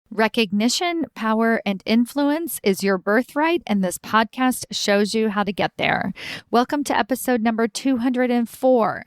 Recognition, power, and influence is your birthright, and this podcast shows you how to get there. Welcome to episode number 204.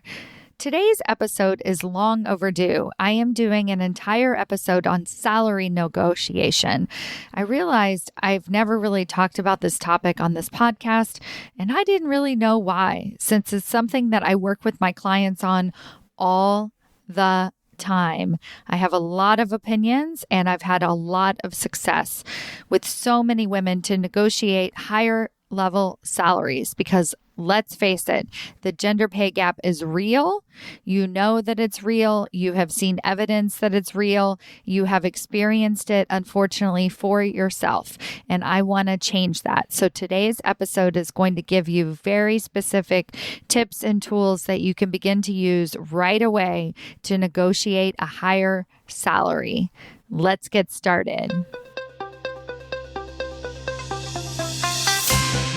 Today's episode is long overdue. I am doing an entire episode on salary negotiation. I realized I've never really talked about this topic on this podcast, and I didn't really know why, since it's something that I work with my clients on all the time. I have a lot of opinions, and I've had a lot of success with so many women to negotiate higher level salaries because let's face it, the gender pay gap is real. You know that it's real. You have seen evidence that it's real. You have experienced it, unfortunately, for yourself. And I want to change that. So today's episode is going to give you very specific tips and tools that you can begin to use right away to negotiate a higher salary. Let's get started.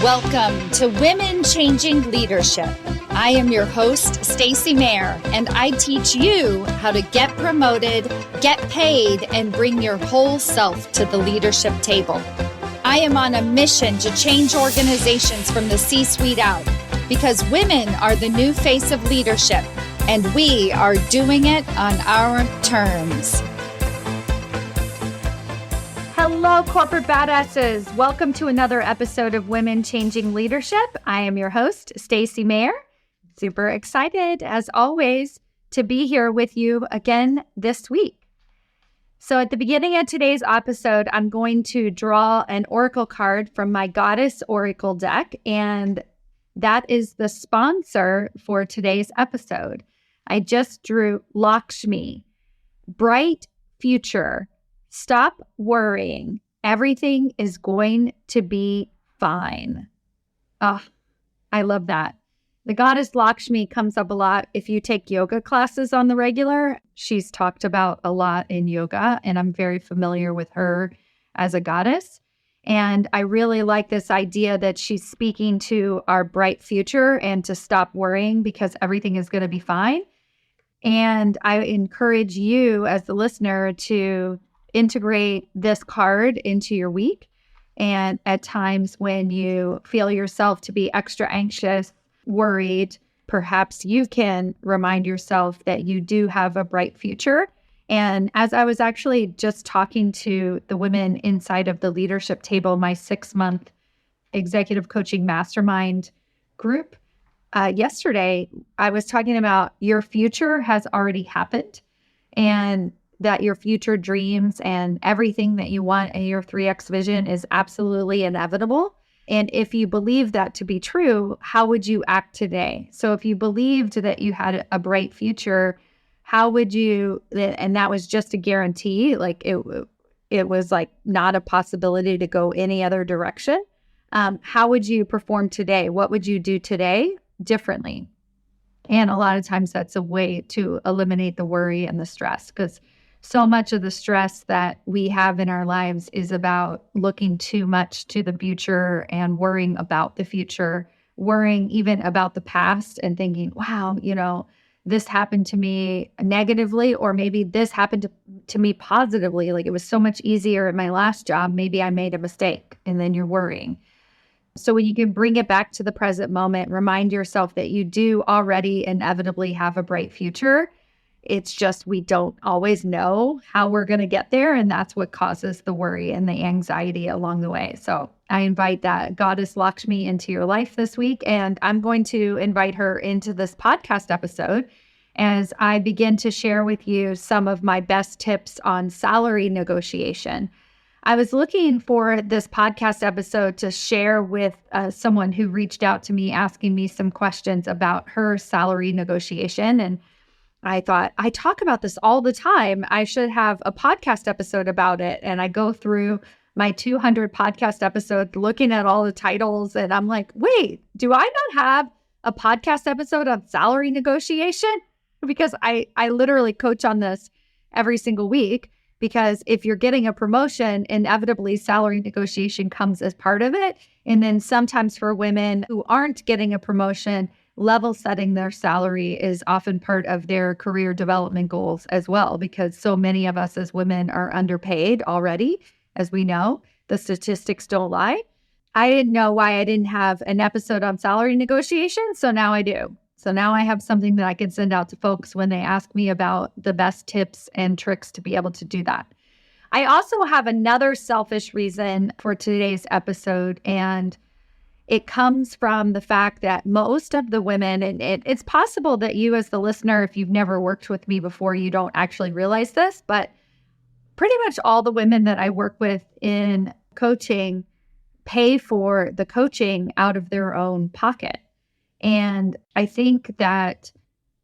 Welcome to Women Changing Leadership. I am your host, Stacy Mayer, and I teach you how to get promoted, get paid, and bring your whole self to the leadership table. I am on a mission to change organizations from the C-suite out because women are the new face of leadership, and we are doing it on our terms. Hello, corporate badasses. Welcome to another episode of Women Changing Leadership. I am your host, Stacy Mayer. Super excited, as always, to be here with you again this week. So at the beginning of today's episode, I'm going to draw an oracle card from my Goddess Oracle deck, and that is the sponsor for today's episode. I just drew Lakshmi, bright future. Stop worrying. Everything is going to be fine. Oh, I love that. The goddess Lakshmi comes up a lot if you take yoga classes on the regular. She's talked about a lot in yoga, and I'm very familiar with her as a goddess. And I really like this idea that she's speaking to our bright future and to stop worrying because everything is going to be fine. And I encourage you as the listener to integrate this card into your week. And at times when you feel yourself to be extra anxious, worried, perhaps you can remind yourself that you do have a bright future. And as I was actually just talking to the women inside of the leadership table, my 6-month executive coaching mastermind group, yesterday, I was talking about your future has already happened. And that your future dreams and everything that you want in your 3X vision is absolutely inevitable. And if you believe that to be true, how would you act today? So if you believed that you had a bright future, how would you, and that was just a guarantee, like it was like not a possibility to go any other direction. How would you perform today? What would you do today differently? And a lot of times that's a way to eliminate the worry and the stress, because so much of the stress that we have in our lives is about looking too much to the future and worrying about the future, worrying even about the past and thinking, wow, this happened to me negatively, or maybe this happened to me positively. Like it was so much easier at my last job. Maybe I made a mistake, and then you're worrying. So when you can bring it back to the present moment, remind yourself that you do already inevitably have a bright future. It's just we don't always know how we're going to get there, and that's what causes the worry and the anxiety along the way. So I invite that goddess Lakshmi into your life this week, and I'm going to invite her into this podcast episode as I begin to share with you some of my best tips on salary negotiation. I was looking for this podcast episode to share with someone who reached out to me asking me some questions about her salary negotiation, and I thought, I talk about this all the time. I should have a podcast episode about it. And I go through my 200 podcast episodes looking at all the titles. And I'm like, wait, do I not have a podcast episode on salary negotiation? Because I literally coach on this every single week. Because if you're getting a promotion, inevitably salary negotiation comes as part of it. And then sometimes for women who aren't getting a promotion, level setting their salary is often part of their career development goals as well, because so many of us as women are underpaid already. As we know, the statistics don't lie. I didn't know why I didn't have an episode on salary negotiation, so now I do. So now I have something that I can send out to folks when they ask me about the best tips and tricks to be able to do that. I also have another selfish reason for today's episode, and it comes from the fact that most of the women, and it's possible that you as the listener, if you've never worked with me before, you don't actually realize this, but pretty much all the women that I work with in coaching pay for the coaching out of their own pocket. And I think that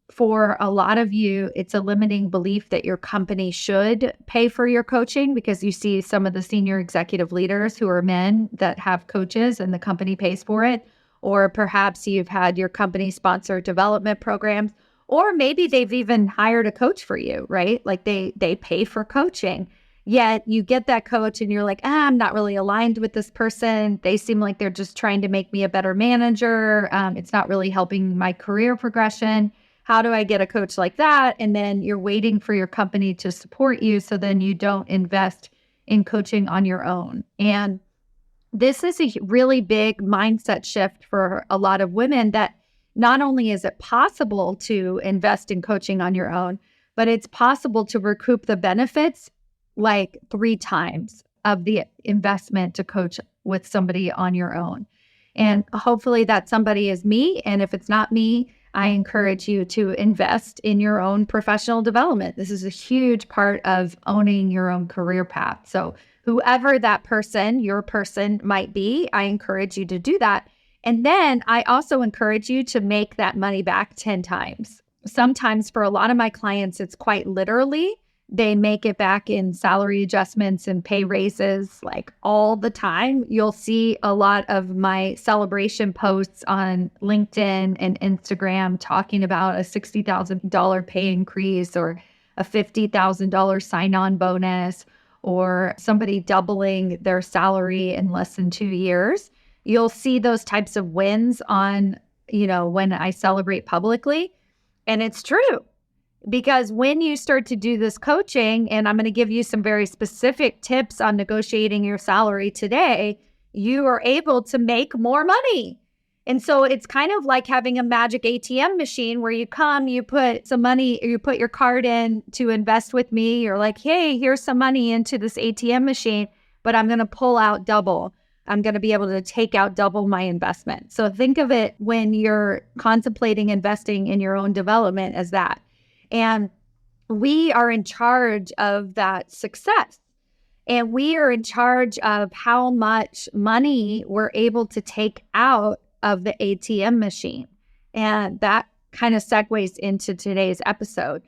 for a lot of you, it's a limiting belief that your company should pay for your coaching, because you see some of the senior executive leaders who are men that have coaches and the company pays for it. Or perhaps you've had your company sponsor development programs, or maybe they've even hired a coach for you, right? Like they pay for coaching. Yet you get that coach and you're like, I'm not really aligned with this person. They seem like they're just trying to make me a better manager. It's not really helping my career progression. How do I get a coach like that? And then you're waiting for your company to support you, so then you don't invest in coaching on your own. And this is a really big mindset shift for a lot of women, that not only is it possible to invest in coaching on your own, but it's possible to recoup the benefits like 3 times of the investment to coach with somebody on your own. And hopefully that somebody is me. And if it's not me, I encourage you to invest in your own professional development. This is a huge part of owning your own career path. So whoever that person, your person might be, I encourage you to do that. And then I also encourage you to make that money back 10 times. Sometimes for a lot of my clients, it's quite literally, they make it back in salary adjustments and pay raises like all the time. You'll see a lot of my celebration posts on LinkedIn and Instagram talking about a $60,000 pay increase, or a $50,000 sign-on bonus, or somebody doubling their salary in less than 2 years. You'll see those types of wins on, when I celebrate publicly. And it's true. Because when you start to do this coaching, and I'm going to give you some very specific tips on negotiating your salary today, you are able to make more money. And so it's kind of like having a magic ATM machine where you come, you put some money, you put your card in to invest with me. You're like, hey, here's some money into this ATM machine, but I'm going to pull out double. I'm going to be able to take out double my investment. So think of it when you're contemplating investing in your own development as that. And we are in charge of that success. And we are in charge of how much money we're able to take out of the ATM machine. And that kind of segues into today's episode.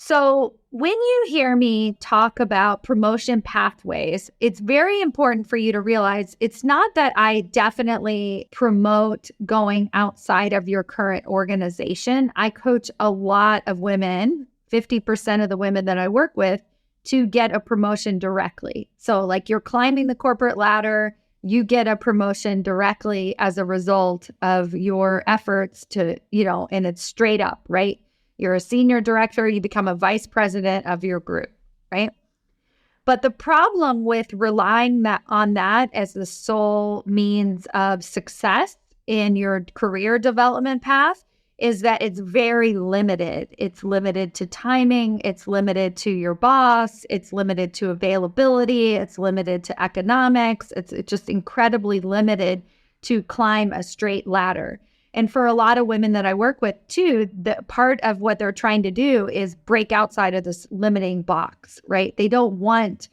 So when you hear me talk about promotion pathways, it's very important for you to realize it's not that I definitely promote going outside of your current organization. I coach a lot of women, 50% of the women that I work with, to get a promotion directly. So like you're climbing the corporate ladder, you get a promotion directly as a result of your efforts to, and it's straight up, right? You're a senior director, you become a vice president of your group, right? But the problem with relying on that as the sole means of success in your career development path is that it's very limited. It's limited to timing, it's limited to your boss, it's limited to availability, it's limited to economics, it's just incredibly limited to climb a straight ladder. And for a lot of women that I work with too, the part of what they're trying to do is break outside of this limiting box, right? They don't want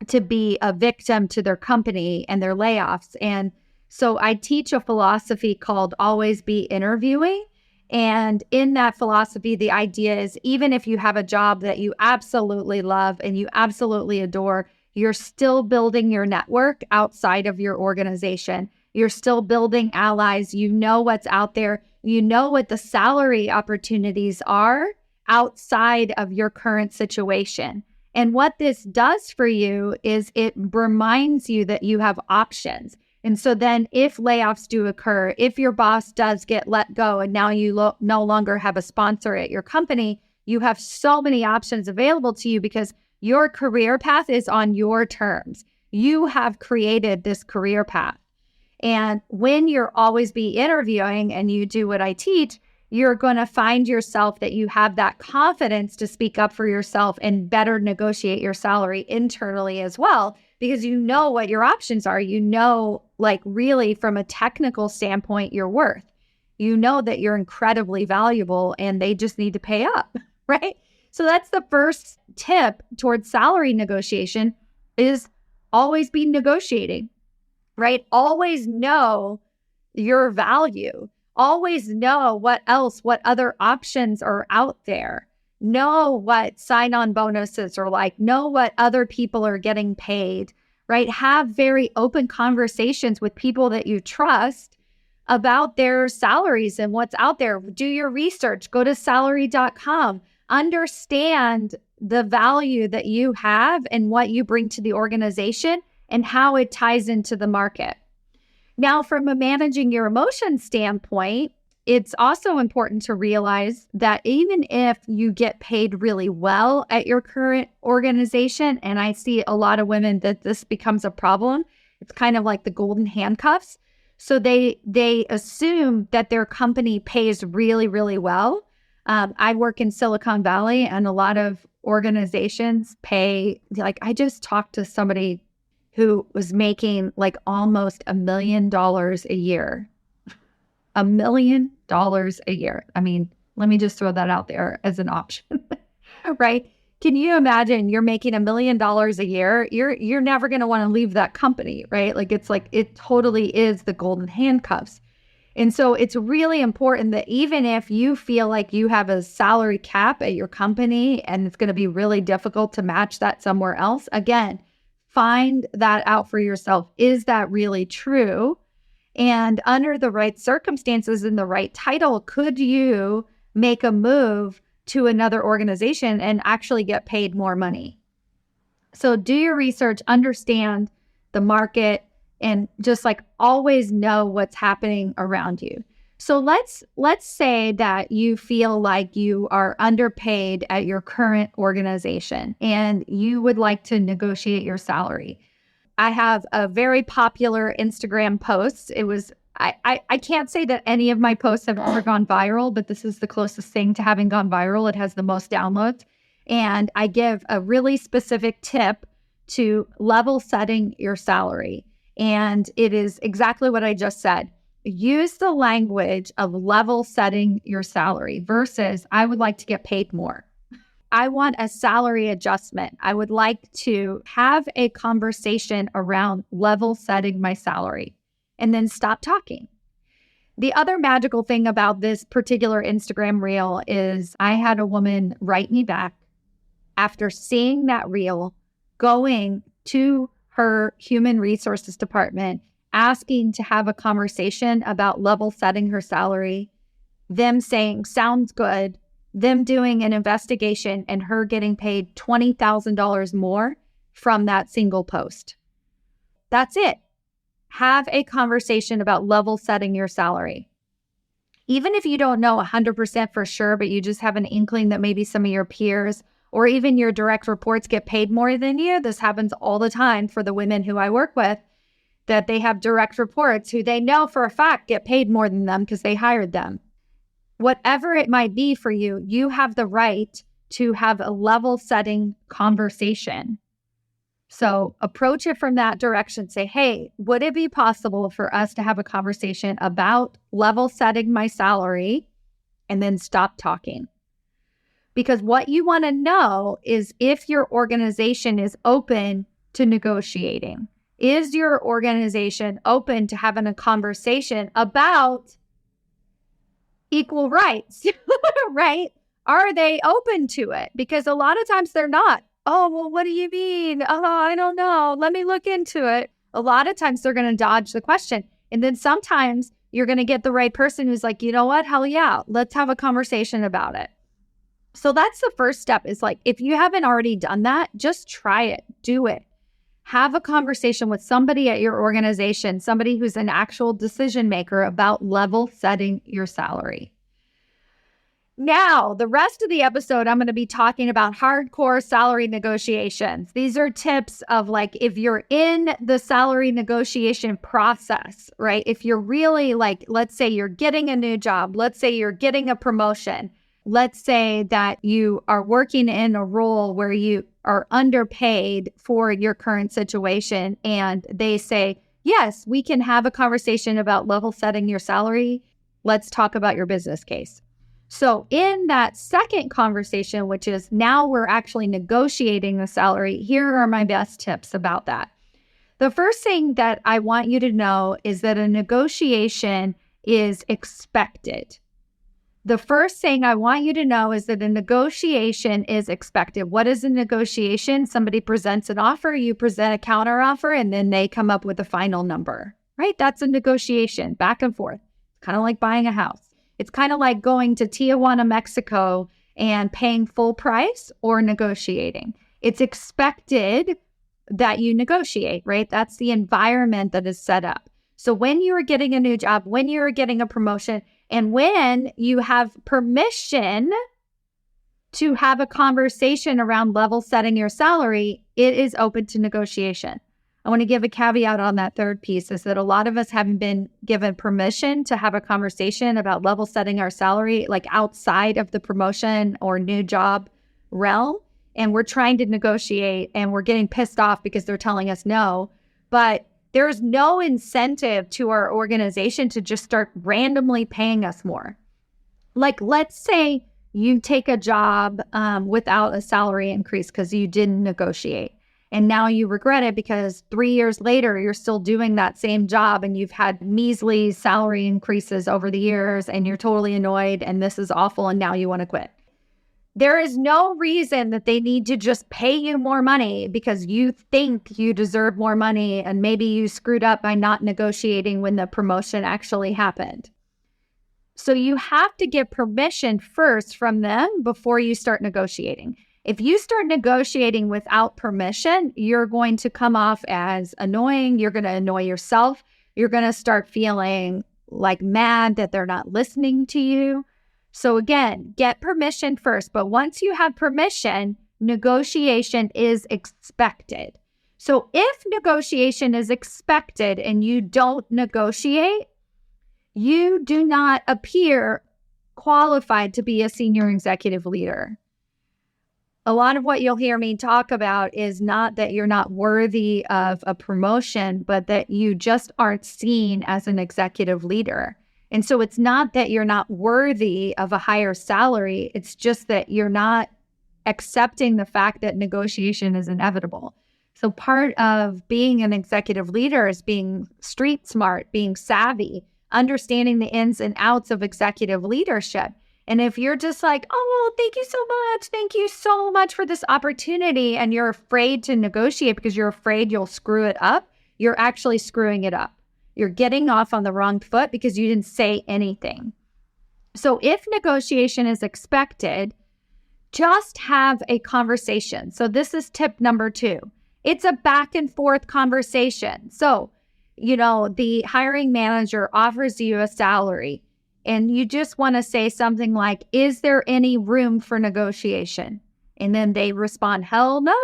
to be a victim to their company and their layoffs. And so I teach a philosophy called always be interviewing. And in that philosophy, the idea is even if you have a job that you absolutely love and you absolutely adore, you're still building your network outside of your organization. You're still building allies. You know what's out there. You know what the salary opportunities are outside of your current situation. And what this does for you is it reminds you that you have options. And so then if layoffs do occur, if your boss does get let go and now you no longer have a sponsor at your company, you have so many options available to you because your career path is on your terms. You have created this career path. And when you're always be interviewing and you do what I teach, you're going to find yourself that you have that confidence to speak up for yourself and better negotiate your salary internally as well, because you know what your options are. You know, like really from a technical standpoint, your worth. You know that you're incredibly valuable and they just need to pay up, right? So that's the first tip towards salary negotiation is always be negotiating, right? Always know your value. Always know what other options are out there. Know what sign-on bonuses are like. Know what other people are getting paid, right? Have very open conversations with people that you trust about their salaries and what's out there. Do your research. Go to salary.com. Understand the value that you have and what you bring to the organization and how it ties into the market. Now, from a managing your emotions standpoint, it's also important to realize that even if you get paid really well at your current organization, and I see a lot of women that this becomes a problem, it's kind of like the golden handcuffs. So they assume that their company pays really, really well. I work in Silicon Valley and a lot of organizations pay, like I just talked to somebody who was making like almost $1 million a year. $1 million a year. I mean, let me just throw that out there as an option, right? Can you imagine you're making $1 million a year? You're never going to want to leave that company, right? Like it totally is the golden handcuffs. And so it's really important that even if you feel like you have a salary cap at your company and it's going to be really difficult to match that somewhere else, again, find that out for yourself. Is that really true? And under the right circumstances and the right title, could you make a move to another organization and actually get paid more money? So do your research, understand the market, and just like always know what's happening around you. So let's say that you feel like you are underpaid at your current organization and you would like to negotiate your salary. I have a very popular Instagram post. I can't say that any of my posts have ever gone viral, but this is the closest thing to having gone viral. It has the most downloads. And I give a really specific tip to level setting your salary. And it is exactly what I just said. Use the language of level setting your salary versus I would like to get paid more. I want a salary adjustment. I would like to have a conversation around level setting my salary and then stop talking. The other magical thing about this particular Instagram reel is I had a woman write me back after seeing that reel, going to her human resources department, asking to have a conversation about level setting her salary, them saying, sounds good, them doing an investigation and her getting paid $20,000 more from that single post. That's it. Have a conversation about level setting your salary. Even if you don't know 100% for sure, but you just have an inkling that maybe some of your peers or even your direct reports get paid more than you. This happens all the time for the women who I work with, that they have direct reports who they know for a fact get paid more than them because they hired them. Whatever it might be for you, you have the right to have a level setting conversation. So approach it from that direction. Say, hey, would it be possible for us to have a conversation about level setting my salary? And then stop talking. Because what you want to know is if your organization is open to negotiating. Is your organization open to having a conversation about equal rights, right? Are they open to it? Because a lot of times they're not. Oh, well, what do you mean? Oh, I don't know. Let me look into it. A lot of times they're going to dodge the question. And then sometimes you're going to get the right person who's like, you know what? Hell yeah, let's have a conversation about it. So that's the first step is like, if you haven't already done that, just try it, do it. have a conversation with somebody at your organization, somebody who's an actual decision maker about level setting your salary. Now, the rest of the episode, I'm going to be talking about hardcore salary negotiations. These are tips of like, if you're in the salary negotiation process, right? If you're really like, let's say you're getting a new job, let's say you're getting a promotion, let's say that you are working in a role where you are underpaid for your current situation, and they say, yes, we can have a conversation about level setting your salary. Let's talk about your business case. So in that second conversation, which is now we're actually negotiating the salary, here are my best tips about that. The first thing that I want you to know is that a negotiation is expected. The first thing I want you to know is that a negotiation is expected. What is a negotiation? Somebody presents an offer, you present a counter offer, and then they come up with a final number, right? That's a negotiation, back and forth. Kind of like buying a house. It's kind of like going to Tijuana, Mexico and paying full price or negotiating. It's expected that you negotiate, right? That's the environment that is set up. So when you are getting a new job, when you are getting a promotion, and when you have permission to have a conversation around level setting your salary, it is open to negotiation. I want to give a caveat on that third piece is that a lot of us haven't been given permission to have a conversation about level setting our salary, like outside of the promotion or new job realm. And we're trying to negotiate and we're getting pissed off because they're telling us no. But there's no incentive to our organization to just start randomly paying us more. Like, let's say you take a job without a salary increase because you didn't negotiate. And now you regret it because 3 years later, you're still doing that same job and you've had measly salary increases over the years and you're totally annoyed and this is awful and now you want to quit. There is no reason that they need to just pay you more money because you think you deserve more money and maybe you screwed up by not negotiating when the promotion actually happened. So you have to get permission first from them before you start negotiating. If you start negotiating without permission, you're going to come off as annoying. You're going to annoy yourself. You're going to start feeling like mad that they're not listening to you. So again, get permission first. But once you have permission, negotiation is expected. So if negotiation is expected and you don't negotiate, you do not appear qualified to be a senior executive leader. A lot of what you'll hear me talk about is not that you're not worthy of a promotion, but that you just aren't seen as an executive leader. And so it's not that you're not worthy of a higher salary. It's just that you're not accepting the fact that negotiation is inevitable. So part of being an executive leader is being street smart, being savvy, understanding the ins and outs of executive leadership. And if you're just like, oh, thank you so much. Thank you so much for this opportunity. And you're afraid to negotiate because you're afraid you'll screw it up. You're actually screwing it up. You're getting off on the wrong foot because you didn't say anything. So if negotiation is expected, just have a conversation. So this is tip number 2. It's a back and forth conversation. So, the hiring manager offers you a salary. And you just want to say something like, is there any room for negotiation? And then they respond, hell no,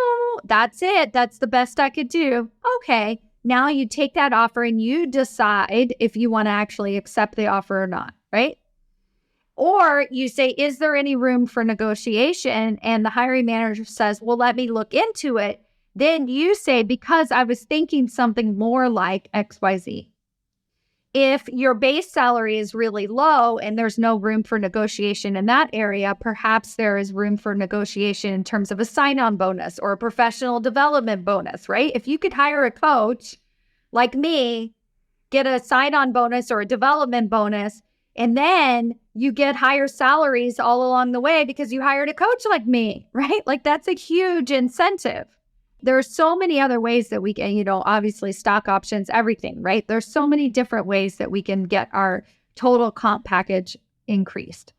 that's it. That's the best I could do. Okay, now you take that offer and you decide if you want to actually accept the offer or not, right? Or you say, is there any room for negotiation? And the hiring manager says, well, let me look into it. Then you say, because I was thinking something more like XYZ. If your base salary is really low and there's no room for negotiation in that area, perhaps there is room for negotiation in terms of a sign-on bonus or a professional development bonus, right? If you could hire a coach like me, get a sign-on bonus or a development bonus, and then you get higher salaries all along the way because you hired a coach like me, right? Like that's a huge incentive. There are so many other ways that we can, obviously stock options, everything, right? There's so many different ways that we can get our total comp package increased.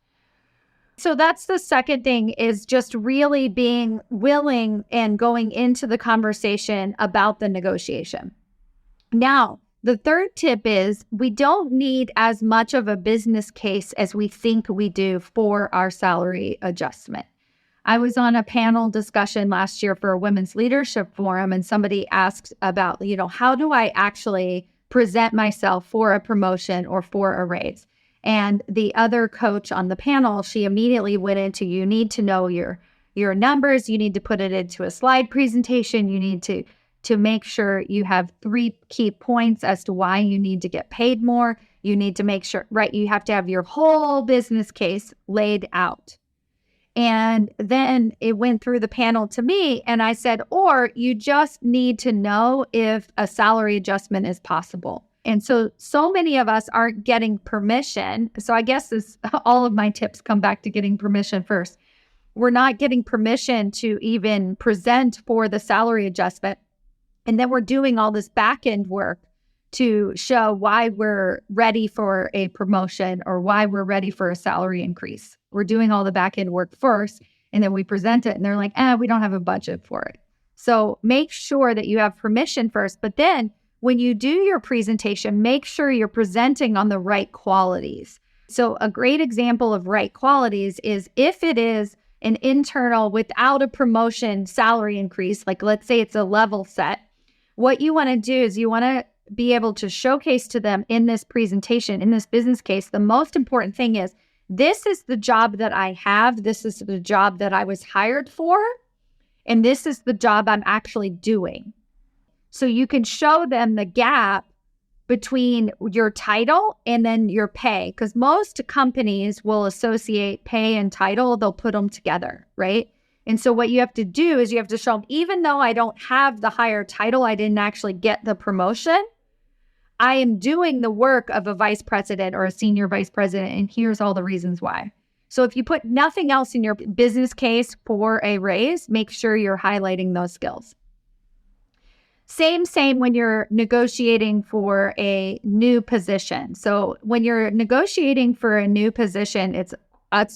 So that's the second thing, is just really being willing and going into the conversation about the negotiation. Now, the third tip is we don't need as much of a business case as we think we do for our salary adjustment. I was on a panel discussion last year for a women's leadership forum, and somebody asked about, how do I actually present myself for a promotion or for a raise? And the other coach on the panel, she immediately went into, you need to know your numbers. You need to put it into a slide presentation. You need to make sure you have 3 key points as to why you need to get paid more. You need to make sure, right? You have to have your whole business case laid out. And then it went through the panel to me, and I said, or you just need to know if a salary adjustment is possible. And so many of us aren't getting permission. So I guess all of my tips come back to getting permission first. We're not getting permission to even present for the salary adjustment. And then we're doing all this back end work to show why we're ready for a promotion or why we're ready for a salary increase. We're doing all the back end work first, and then we present it and they're like, we don't have a budget for it. So make sure that you have permission first. But then when you do your presentation, make sure you're presenting on the right qualities. So a great example of right qualities is if it is an internal without a promotion salary increase, like let's say it's a level set, what you want to do is you want to be able to showcase to them in this presentation, in this business case, the most important thing is, this is the job that I have, this is the job that I was hired for, and this is the job I'm actually doing. So you can show them the gap between your title and then your pay, because most companies will associate pay and title, they'll put them together, right? And so what you have to do is you have to show them, even though I don't have the higher title, I didn't actually get the promotion, I am doing the work of a vice president or a senior vice president, and here's all the reasons why. So if you put nothing else in your business case for a raise, make sure you're highlighting those skills. Same when you're negotiating for a new position. So when you're negotiating for a new position, it's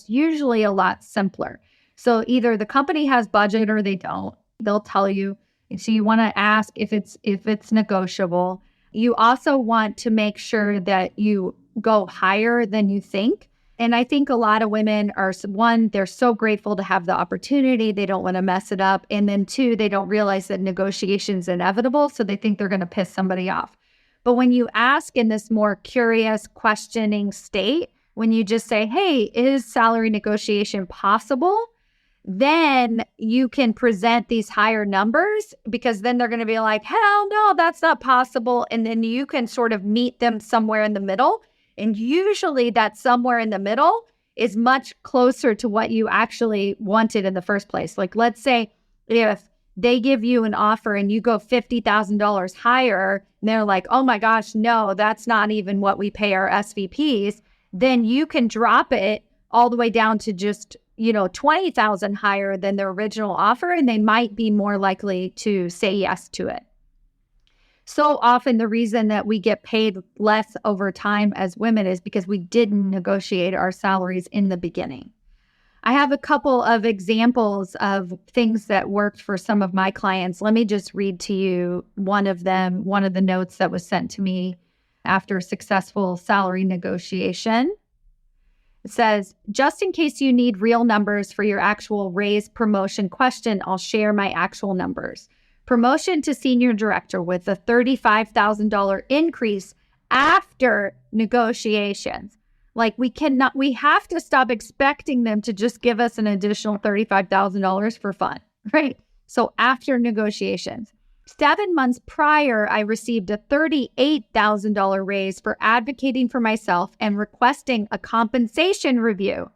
usually a lot simpler. So either the company has budget or they don't. They'll tell you. So you want to ask if it's negotiable. You also want to make sure that you go higher than you think. And I think a lot of women are, one, they're so grateful to have the opportunity. They don't want to mess it up. And then 2, they don't realize that negotiation is inevitable. So they think they're going to piss somebody off. But when you ask in this more curious, questioning state, when you just say, hey, is salary negotiation possible? Then you can present these higher numbers, because then they're going to be like, hell no, that's not possible. And then you can sort of meet them somewhere in the middle. And usually that somewhere in the middle is much closer to what you actually wanted in the first place. Like, let's say if they give you an offer and you go $50,000 higher, and they're like, oh my gosh, no, that's not even what we pay our SVPs. Then you can drop it all the way down to just, 20,000 higher than the original offer, and they might be more likely to say yes to it. So often the reason that we get paid less over time as women is because we didn't negotiate our salaries in the beginning. I have a couple of examples of things that worked for some of my clients. Let me just read to you one of them, one of the notes that was sent to me after a successful salary negotiation. It says, just in case you need real numbers for your actual raise promotion question, I'll share my actual numbers. Promotion to senior director with a $35,000 increase after negotiations. Like, we have to stop expecting them to just give us an additional $35,000 for fun, right? So after negotiations. 7 months prior, I received a $38,000 raise for advocating for myself and requesting a compensation review.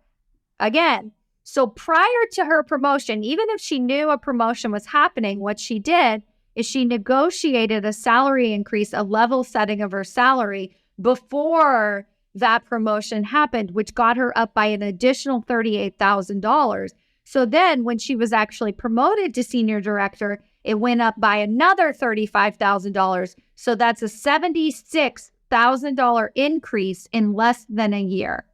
Again, so prior to her promotion, even if she knew a promotion was happening, what she did is she negotiated a salary increase, a level setting of her salary before that promotion happened, which got her up by an additional $38,000. So then when she was actually promoted to senior director, it went up by another $35,000. So that's a $76,000 increase in less than a year.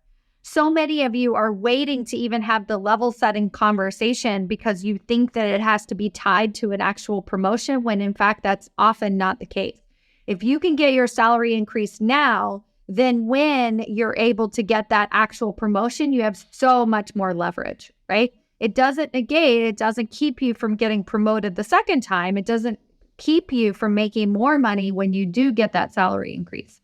So many of you are waiting to even have the level setting conversation because you think that it has to be tied to an actual promotion, when in fact, that's often not the case. If you can get your salary increase now, then when you're able to get that actual promotion, you have so much more leverage, right? It doesn't negate, it doesn't keep you from getting promoted the second time. It doesn't keep you from making more money when you do get that salary increase.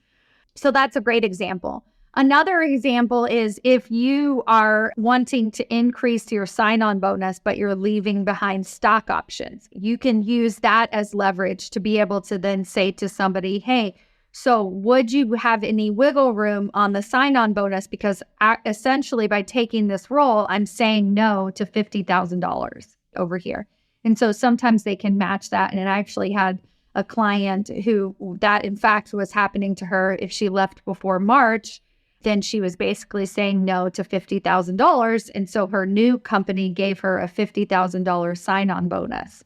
So that's a great example. Another example is if you are wanting to increase your sign-on bonus, but you're leaving behind stock options, you can use that as leverage to be able to then say to somebody, hey, so would you have any wiggle room on the sign-on bonus? Because essentially by taking this role, I'm saying no to $50,000 over here. And so sometimes they can match that. And I actually had a client who that in fact was happening to her. If she left before March, then she was basically saying no to $50,000. And so her new company gave her a $50,000 sign-on bonus,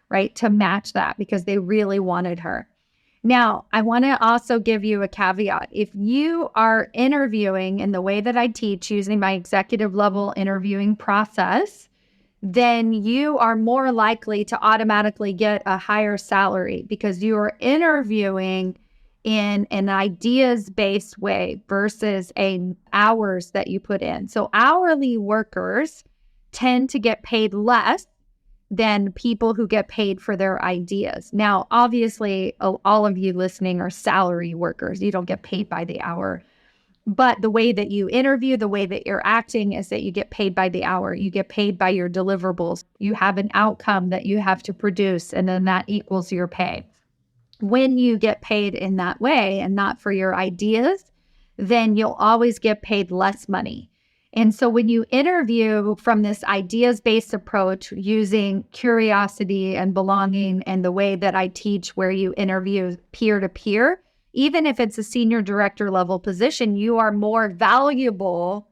right, to match that because they really wanted her. Now, I want to also give you a caveat. If you are interviewing in the way that I teach using my executive level interviewing process, then you are more likely to automatically get a higher salary because you are interviewing in an ideas-based way versus hours that you put in. So hourly workers tend to get paid less than people who get paid for their ideas. Now, obviously, all of you listening are salary workers. You don't get paid by the hour. But the way that you interview, the way that you're acting is that you get paid by the hour. You get paid by your deliverables. You have an outcome that you have to produce, and then that equals your pay. When you get paid in that way and not for your ideas, then you'll always get paid less money. And so when you interview from this ideas-based approach using curiosity and belonging and the way that I teach where you interview peer-to-peer, even if it's a senior director level position, you are more valuable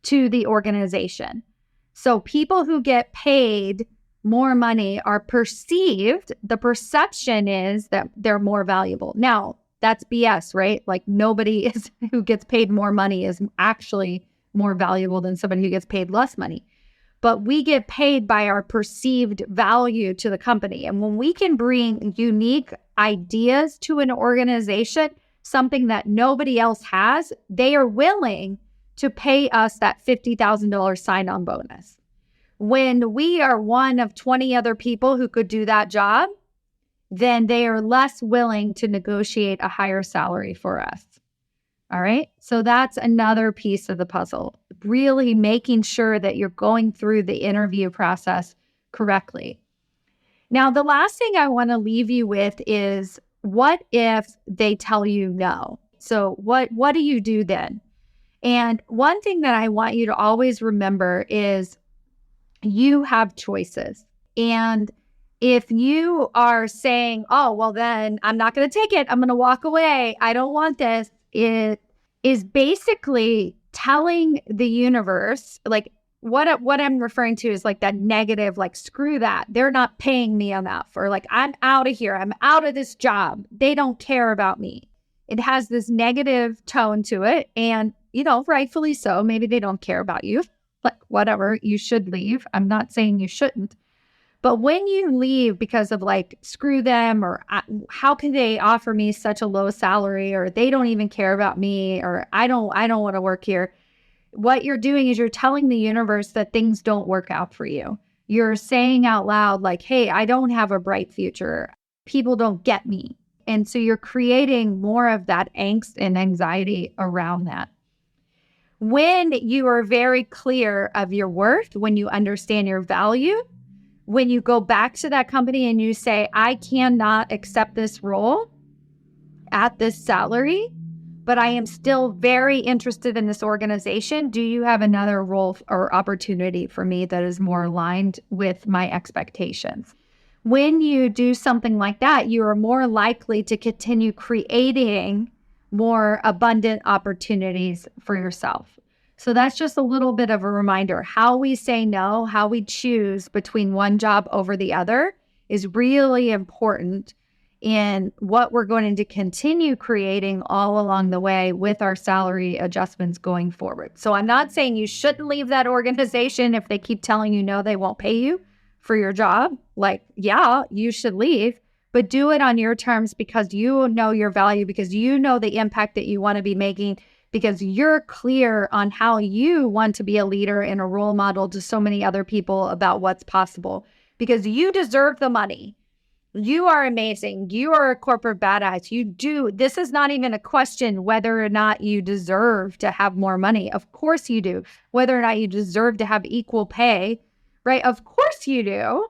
to the organization. So people who get paid more money are perceived, the perception is that they're more valuable. Now, that's BS, right? Like nobody who gets paid more money is actually more valuable than somebody who gets paid less money. But we get paid by our perceived value to the company. And when we can bring unique ideas to an organization, something that nobody else has, they are willing to pay us that $50,000 sign-on bonus. When we are one of 20 other people who could do that job, then they are less willing to negotiate a higher salary for us. All right. So that's another piece of the puzzle, really making sure that you're going through the interview process correctly. Now, the last thing I want to leave you with is what if they tell you no? So what do you do then? And one thing that I want you to always remember is you have choices. And if you are saying, oh, well, then I'm not going to take it, I'm going to walk away, I don't want this, it is basically telling the universe, like what I'm referring to is like that negative, like, screw that. They're not paying me enough. Or like, I'm out of here. I'm out of this job. They don't care about me. It has this negative tone to it. And, rightfully so. Maybe they don't care about you. Like, whatever, you should leave. I'm not saying you shouldn't. But when you leave because of like, screw them, or how can they offer me such a low salary, or they don't even care about me, or I don't want to work here. What you're doing is you're telling the universe that things don't work out for you. You're saying out loud like, hey, I don't have a bright future. People don't get me. And so you're creating more of that angst and anxiety around that. When you are very clear of your worth, when you understand your value, when you go back to that company and you say, I cannot accept this role at this salary, but I am still very interested in this organization. Do you have another role or opportunity for me that is more aligned with my expectations? When you do something like that, you are more likely to continue creating more abundant opportunities for yourself. So that's just a little bit of a reminder. How we say no, how we choose between one job over the other is really important in what we're going to continue creating all along the way with our salary adjustments going forward. So I'm not saying you shouldn't leave that organization if they keep telling you no, they won't pay you for your job. Like, yeah, you should leave, but do it on your terms because you know your value, because you know the impact that you want to be making, because you're clear on how you want to be a leader and a role model to so many other people about what's possible, because you deserve the money. You are amazing. You are a corporate badass. You do. This is not even a question whether or not you deserve to have more money. Of course you do. Whether or not you deserve to have equal pay, right? Of course you do.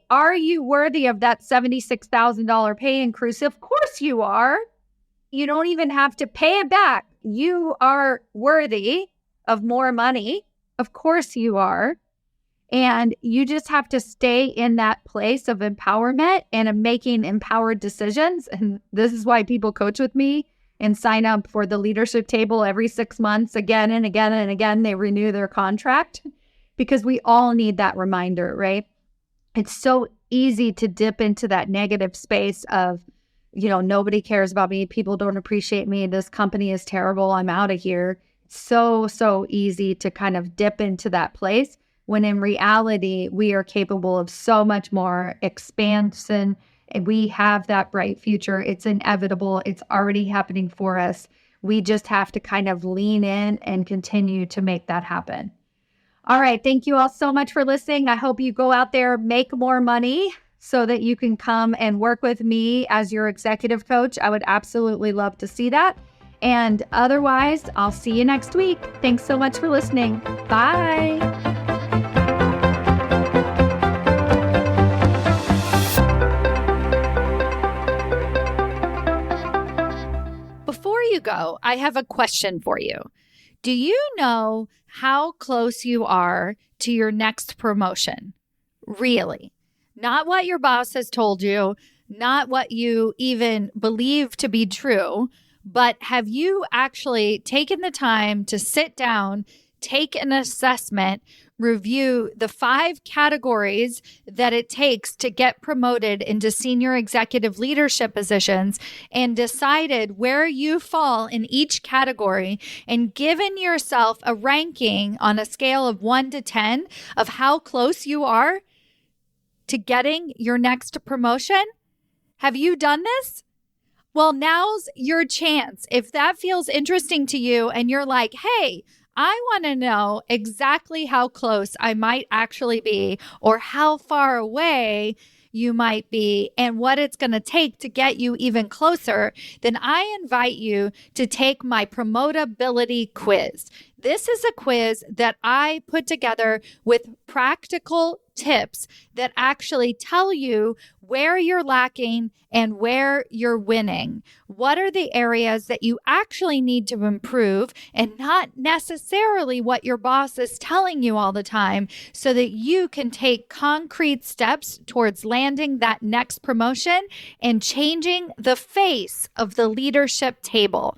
Are you worthy of that $76,000 pay increase? Of course you are. You don't even have to pay it back. You are worthy of more money. Of course you are. And you just have to stay in that place of empowerment and of making empowered decisions. And this is why people coach with me and sign up for the leadership table every 6 months, again and again and again. They renew their contract because we all need that reminder, right? It's so easy to dip into that negative space of, nobody cares about me. People don't appreciate me. This company is terrible. I'm out of here. So easy to kind of dip into that place, when in reality, we are capable of so much more expansion, and we have that bright future. It's inevitable. It's already happening for us. We just have to kind of lean in and continue to make that happen. All right. Thank you all so much for listening. I hope you go out there, make more money so that you can come and work with me as your executive coach. I would absolutely love to see that. And otherwise, I'll see you next week. Thanks so much for listening. Bye. Before you go, I have a question for you. Do you know how close you are to your next promotion? Really? Not what your boss has told you, not what you even believe to be true, but have you actually taken the time to sit down, take an assessment, review the 5 categories that it takes to get promoted into senior executive leadership positions, and decided where you fall in each category, and given yourself a ranking on a scale of 1 to 10 of how close you are to getting your next promotion? Have you done this? Well, now's your chance. If that feels interesting to you and you're like, hey, I want to know exactly how close I might actually be, or how far away you might be, and what it's going to take to get you even closer, then I invite you to take my promotability quiz. This is a quiz that I put together with practical tips that actually tell you where you're lacking and where you're winning. What are the areas that you actually need to improve, and not necessarily what your boss is telling you all the time, so that you can take concrete steps towards landing that next promotion and changing the face of the leadership table.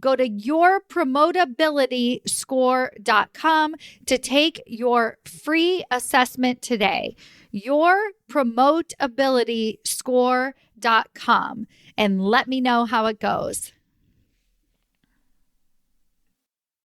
Go to yourpromotabilityscore.com to take your free assessment today. Yourpromotabilityscore.com, and let me know how it goes.